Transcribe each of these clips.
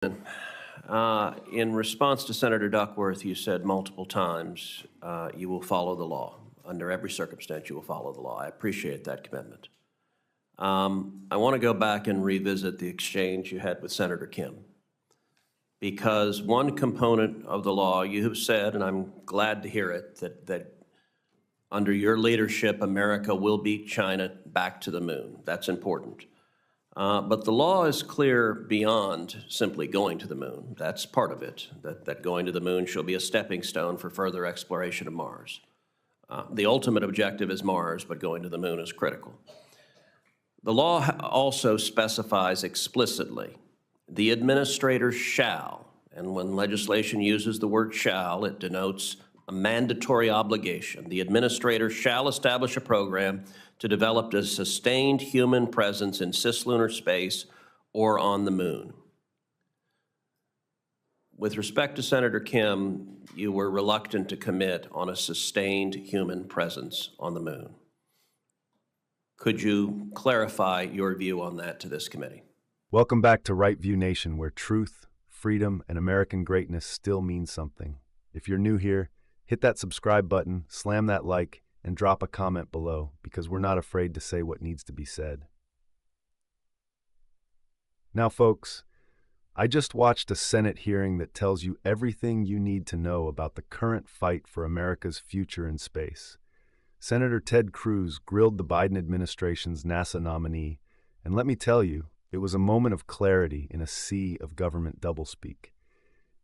In response to Senator Duckworth, you said multiple times you will follow the law. Under every circumstance, you will follow the law. I appreciate that commitment. I want to go back and revisit the exchange you had with Senator Kim, because one component of the law you have said, and I'm glad to hear it, that under your leadership, America will beat China back to the moon. That's important. But the law is clear beyond simply going to the moon. That's part of it, that going to the moon shall be a stepping stone for further exploration of Mars. The ultimate objective is Mars, but going to the moon is critical. The law also specifies explicitly the administrator shall, and when legislation uses the word shall, it denotes a mandatory obligation. The administrator shall establish a program to develop a sustained human presence in cislunar space or on the moon. With respect to Senator Kim, you were reluctant to commit on a sustained human presence on the moon. Could you clarify your view on that to this committee? Welcome back to Right View Nation, where truth, freedom, and American greatness still mean something. If you're new here, hit that subscribe button, slam that like, and drop a comment below, because we're not afraid to say what needs to be said. Now, folks, I just watched a Senate hearing that tells you everything you need to know about the current fight for America's future in space. Senator Ted Cruz grilled the Biden administration's NASA nominee, and let me tell you, it was a moment of clarity in a sea of government doublespeak.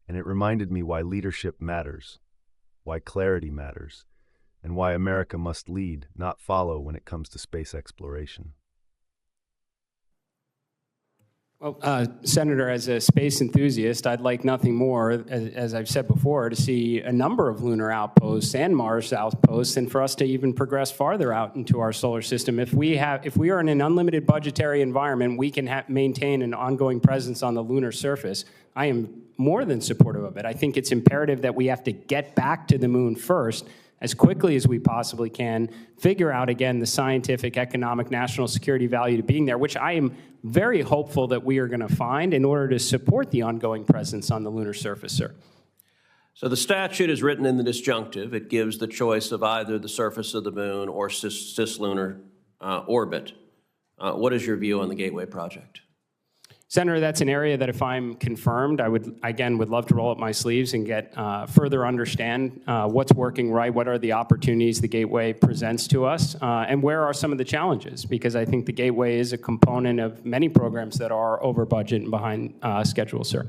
And it reminded me why leadership matters, why clarity matters, and why America must lead, not follow, when it comes to space exploration. Well, Senator, as a space enthusiast, I'd like nothing more, as I've said before, to see a number of lunar outposts and Mars outposts, and for us to even progress farther out into our solar system. If we are in an unlimited budgetary environment, we can maintain an ongoing presence on the lunar surface. I am more than supportive of it. I think it's imperative that we have to get back to the moon first, as quickly as we possibly can, figure out, again, the scientific, economic, national security value to being there, which I am very hopeful that we are going to find in order to support the ongoing presence on the lunar surface, sir. So the statute is written in the disjunctive. It gives the choice of either the surface of the moon or cislunar orbit. What is your view on the Gateway project? Senator, that's an area that if I'm confirmed, I would love to roll up my sleeves and get further understand what's working right, what are the opportunities the Gateway presents to us, and where are some of the challenges, because I think the Gateway is a component of many programs that are over budget and behind schedule, sir.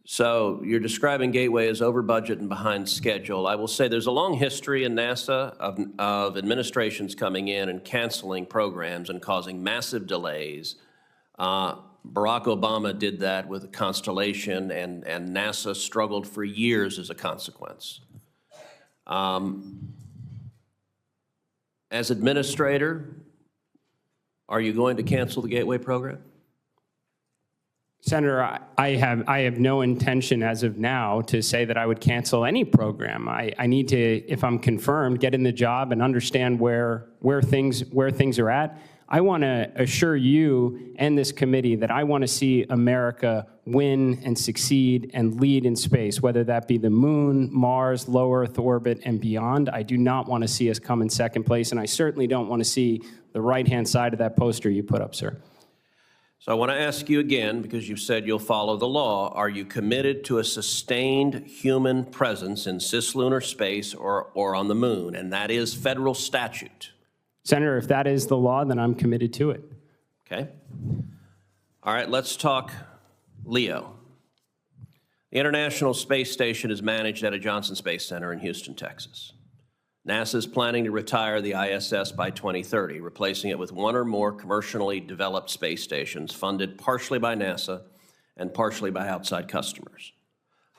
So you're describing Gateway as over budget and behind schedule. I will say there's a long history in NASA of administrations coming in and canceling programs and causing massive delays. Barack Obama did that with a Constellation, and NASA struggled for years as a consequence. As administrator, are you going to cancel the Gateway program? Senator, I have no intention as of now to say that I would cancel any program. I need to, if I'm confirmed, get in the job and understand where things are at. I want to assure you and this committee that I want to see America win and succeed and lead in space, whether that be the moon, Mars, low Earth orbit, and beyond. I do not want to see us come in second place, and I certainly don't want to see the right-hand side of that poster you put up, sir. So I want to ask you again, because you've said you'll follow the law, are you committed to a sustained human presence in cislunar space or on the moon? And that is federal statute. Senator, if that is the law, then I'm committed to it. Okay. All right, let's talk LEO. The International Space Station is managed at a Johnson Space Center in Houston, Texas. NASA is planning to retire the ISS by 2030, replacing it with one or more commercially developed space stations funded partially by NASA and partially by outside customers.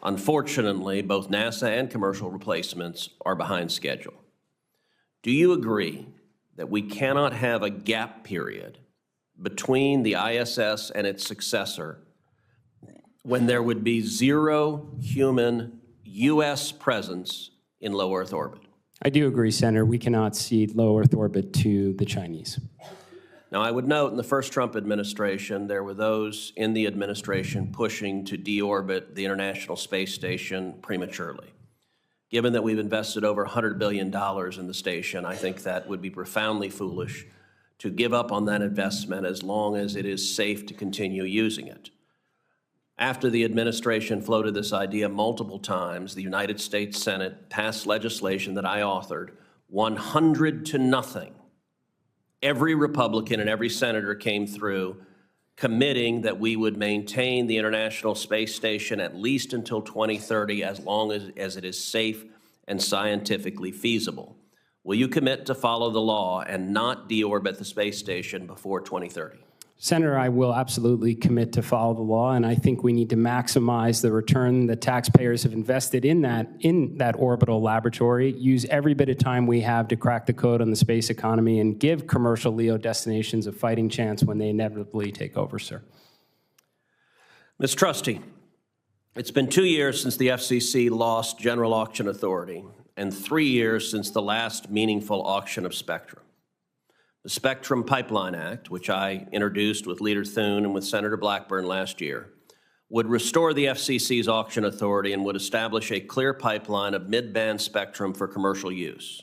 Unfortunately, both NASA and commercial replacements are behind schedule. Do you agree that we cannot have a gap period between the ISS and its successor when there would be zero human U.S. presence in low Earth orbit? I do agree, Senator. We cannot cede low Earth orbit to the Chinese. Now, I would note in the first Trump administration, there were those in the administration pushing to deorbit the International Space Station prematurely. Given that we've invested over $100 billion in the station, I think that would be profoundly foolish to give up on that investment as long as it is safe to continue using it. After the administration floated this idea multiple times, the United States Senate passed legislation that I authored, 100-0. Every Republican and every senator came through committing that we would maintain the International Space Station at least until 2030, as long as it is safe and scientifically feasible. Will you commit to follow the law and not deorbit the space station before 2030? Senator, I will absolutely commit to follow the law, and I think we need to maximize the return that taxpayers have invested in that orbital laboratory, use every bit of time we have to crack the code on the space economy, and give commercial LEO destinations a fighting chance when they inevitably take over, sir. Ms. Trusty, it's been 2 years since the FCC lost general auction authority and 3 years since the last meaningful auction of spectrum. The Spectrum Pipeline Act, which I introduced with Leader Thune and with Senator Blackburn last year, would restore the FCC's auction authority and would establish a clear pipeline of mid-band spectrum for commercial use.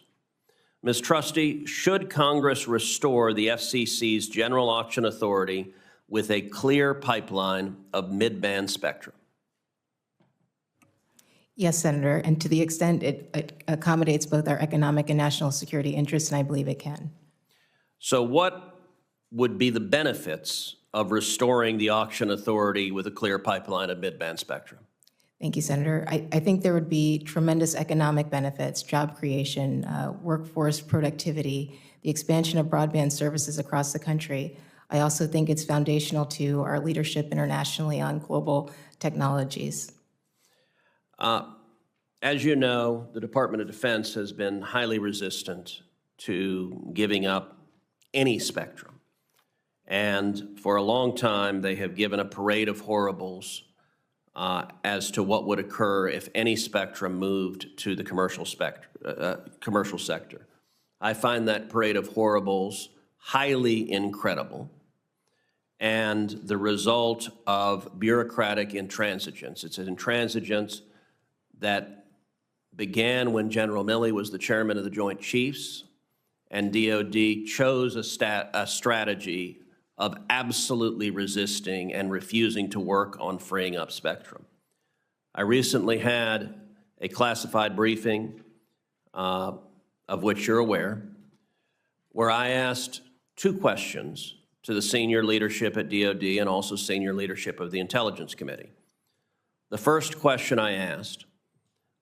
Ms. Trusty, should Congress restore the FCC's general auction authority with a clear pipeline of mid-band spectrum? Yes, Senator, and to the extent it accommodates both our economic and national security interests, and I believe it can. So what would be the benefits of restoring the auction authority with a clear pipeline of mid-band spectrum? Thank you, Senator. I think there would be tremendous economic benefits, job creation, workforce productivity, the expansion of broadband services across the country. I also think it's foundational to our leadership internationally on global technologies. As you know, the Department of Defense has been highly resistant to giving up any spectrum. And for a long time, they have given a parade of horribles as to what would occur if any spectrum moved to the commercial sector. I find that parade of horribles highly incredible and the result of bureaucratic intransigence. It's an intransigence that began when General Milley was the chairman of the Joint Chiefs, and DOD chose a strategy of absolutely resisting and refusing to work on freeing up spectrum. I recently had a classified briefing, of which you're aware, where I asked 2 questions to the senior leadership at DOD and also senior leadership of the Intelligence Committee. The first question I asked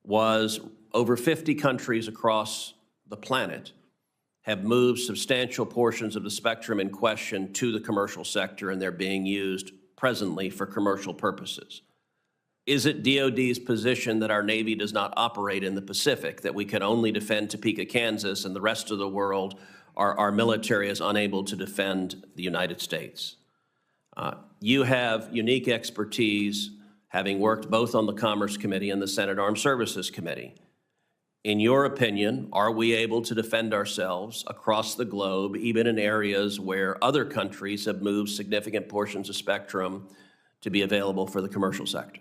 was, over 50 countries across the planet have moved substantial portions of the spectrum in question to the commercial sector, and they're being used presently for commercial purposes. Is it DOD's position that our Navy does not operate in the Pacific, that we can only defend Topeka, Kansas, and the rest of the world, our military is unable to defend the United States? You have unique expertise, having worked both on the Commerce Committee and the Senate Armed Services Committee. In your opinion, are we able to defend ourselves across the globe, even in areas where other countries have moved significant portions of spectrum to be available for the commercial sector?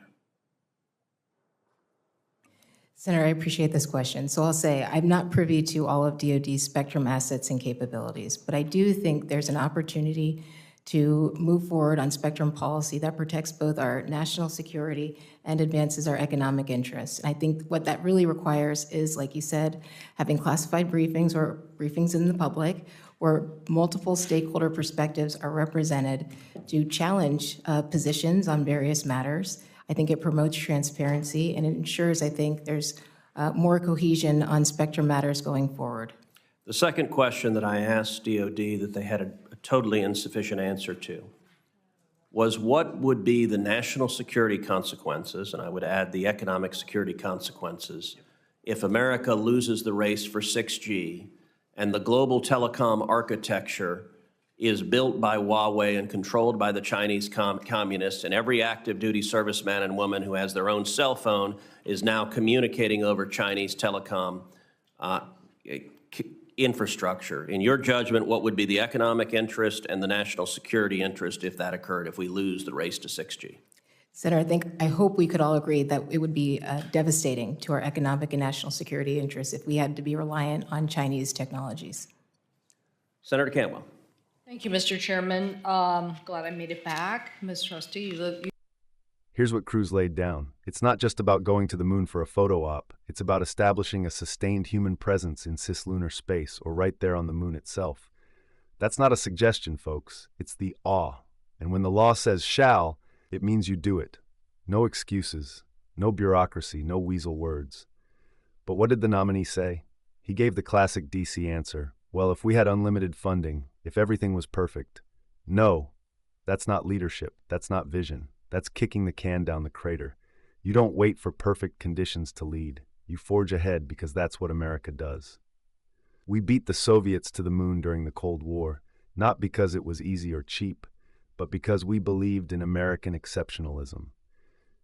Senator, I appreciate this question. So I'll say I'm not privy to all of DOD's spectrum assets and capabilities, but I do think there's an opportunity to move forward on spectrum policy that protects both our national security and advances our economic interests. And I think what that really requires is, like you said, having classified briefings or briefings in the public where multiple stakeholder perspectives are represented to challenge positions on various matters. I think it promotes transparency and it ensures, I think, there's more cohesion on spectrum matters going forward. The second question that I asked DOD that they had a totally insufficient answer to was, what would be the national security consequences, and I would add the economic security consequences, if America loses the race for 6G and the global telecom architecture is built by Huawei and controlled by the Chinese communists, and every active duty serviceman and woman who has their own cell phone is now communicating over Chinese telecom. infrastructure. In your judgment, what would be the economic interest and the national security interest if that occurred, if we lose the race to 6G? Senator, I hope we could all agree that it would be devastating to our economic and national security interests if we had to be reliant on Chinese technologies. Senator Cantwell. Thank you, Mr. Chairman. Glad I made it back. Ms. Trustee, Here's what Cruz laid down. It's not just about going to the moon for a photo op. It's about establishing a sustained human presence in cislunar space, or right there on the moon itself. That's not a suggestion, folks. It's the awe. And when the law says shall, it means you do it. No excuses, no bureaucracy, no weasel words. But what did the nominee say? He gave the classic DC answer. Well, if we had unlimited funding, if everything was perfect. No, that's not leadership. That's not vision. That's kicking the can down the crater. You don't wait for perfect conditions to lead. You forge ahead because that's what America does. We beat the Soviets to the moon during the Cold War, not because it was easy or cheap, but because we believed in American exceptionalism.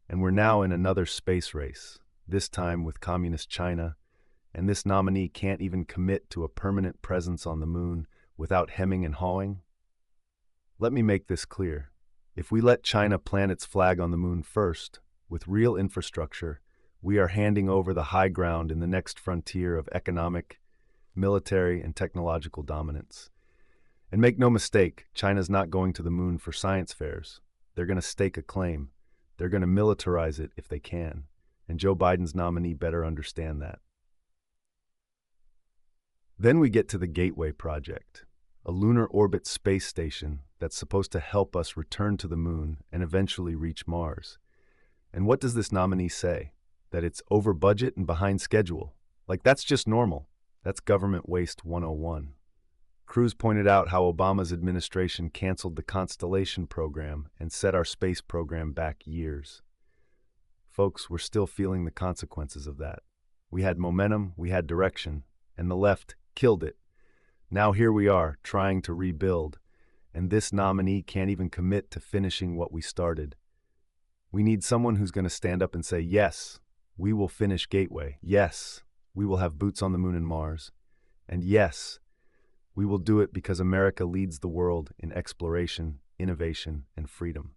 And we're now in another space race, this time with communist China, and this nominee can't even commit to a permanent presence on the moon without hemming and hawing? Let me make this clear. If we let China plant its flag on the moon first, with real infrastructure, we are handing over the high ground in the next frontier of economic, military, and technological dominance. And make no mistake, China's not going to the moon for science fairs. They're going to stake a claim. They're going to militarize it if they can. And Joe Biden's nominee better understand that. Then we get to the Gateway Project, a lunar orbit space station that's supposed to help us return to the moon and eventually reach Mars. And what does this nominee say? That it's over budget and behind schedule. Like, that's just normal. That's government waste 101. Cruz pointed out how Obama's administration canceled the Constellation program and set our space program back years. Folks, we're still feeling the consequences of that. We had momentum, we had direction, and the left killed it. Now here we are, trying to rebuild, and this nominee can't even commit to finishing what we started. We need someone who's going to stand up and say, yes, we will finish Gateway. Yes, we will have boots on the moon and Mars. And yes, we will do it because America leads the world in exploration, innovation, and freedom.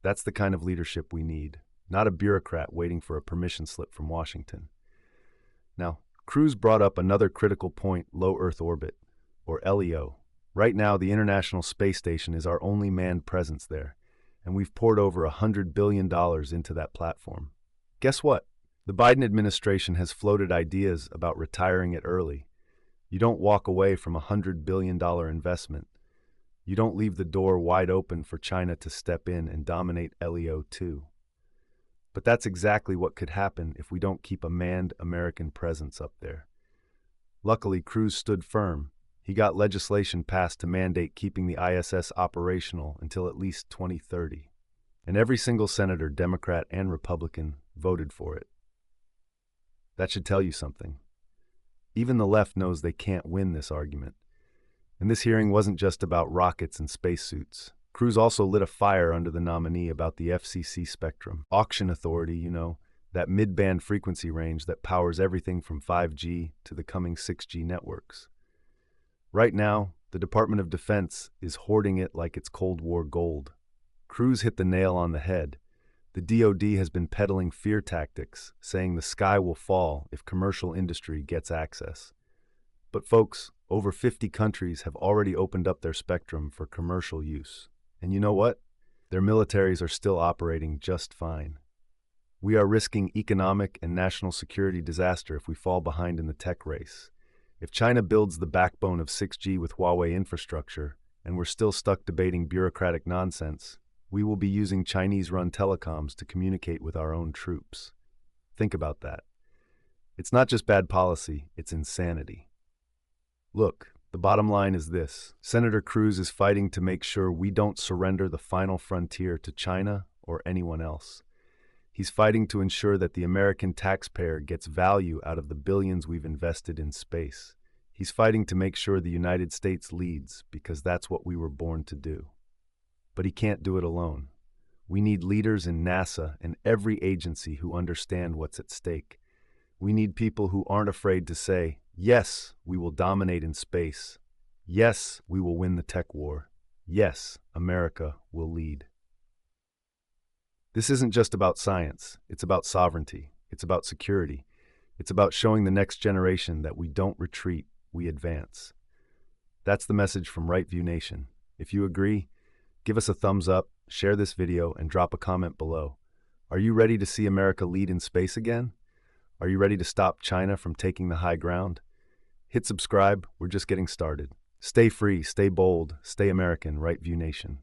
That's the kind of leadership we need, not a bureaucrat waiting for a permission slip from Washington. Now, Cruz brought up another critical point, low Earth orbit, or LEO. Right now, the International Space Station is our only manned presence there, and we've poured over $100 billion into that platform. Guess what? The Biden administration has floated ideas about retiring it early. You don't walk away from a $100 billion investment. You don't leave the door wide open for China to step in and dominate LEO too. But that's exactly what could happen if we don't keep a manned American presence up there. Luckily, Cruz stood firm. He got legislation passed to mandate keeping the ISS operational until at least 2030. And every single senator, Democrat and Republican, voted for it. That should tell you something. Even the left knows they can't win this argument. And this hearing wasn't just about rockets and spacesuits. Cruz also lit a fire under the nominee about the FCC spectrum. Auction authority, you know, that mid-band frequency range that powers everything from 5G to the coming 6G networks. Right now, the Department of Defense is hoarding it like it's Cold War gold. Cruz hit the nail on the head. The DoD has been peddling fear tactics, saying the sky will fall if commercial industry gets access. But folks, over 50 countries have already opened up their spectrum for commercial use. And you know what? Their militaries are still operating just fine. We are risking economic and national security disaster if we fall behind in the tech race. If China builds the backbone of 6G with Huawei infrastructure, and we're still stuck debating bureaucratic nonsense, we will be using Chinese-run telecoms to communicate with our own troops. Think about that. It's not just bad policy, it's insanity. Look, the bottom line is this. Senator Cruz is fighting to make sure we don't surrender the final frontier to China or anyone else. He's fighting to ensure that the American taxpayer gets value out of the billions we've invested in space. He's fighting to make sure the United States leads because that's what we were born to do. But he can't do it alone. We need leaders in NASA and every agency who understand what's at stake. We need people who aren't afraid to say, Yes, we will dominate in space. Yes, we will win the tech war. Yes, America will lead. This isn't just about science. It's about sovereignty. It's about security. It's about showing the next generation that we don't retreat, we advance. That's the message from Right View Nation. If you agree, give us a thumbs up, share this video, and drop a comment below. Are you ready to see America lead in space again? Are you ready to stop China from taking the high ground? Hit subscribe, we're just getting started. Stay free, stay bold, stay American, Right View Nation.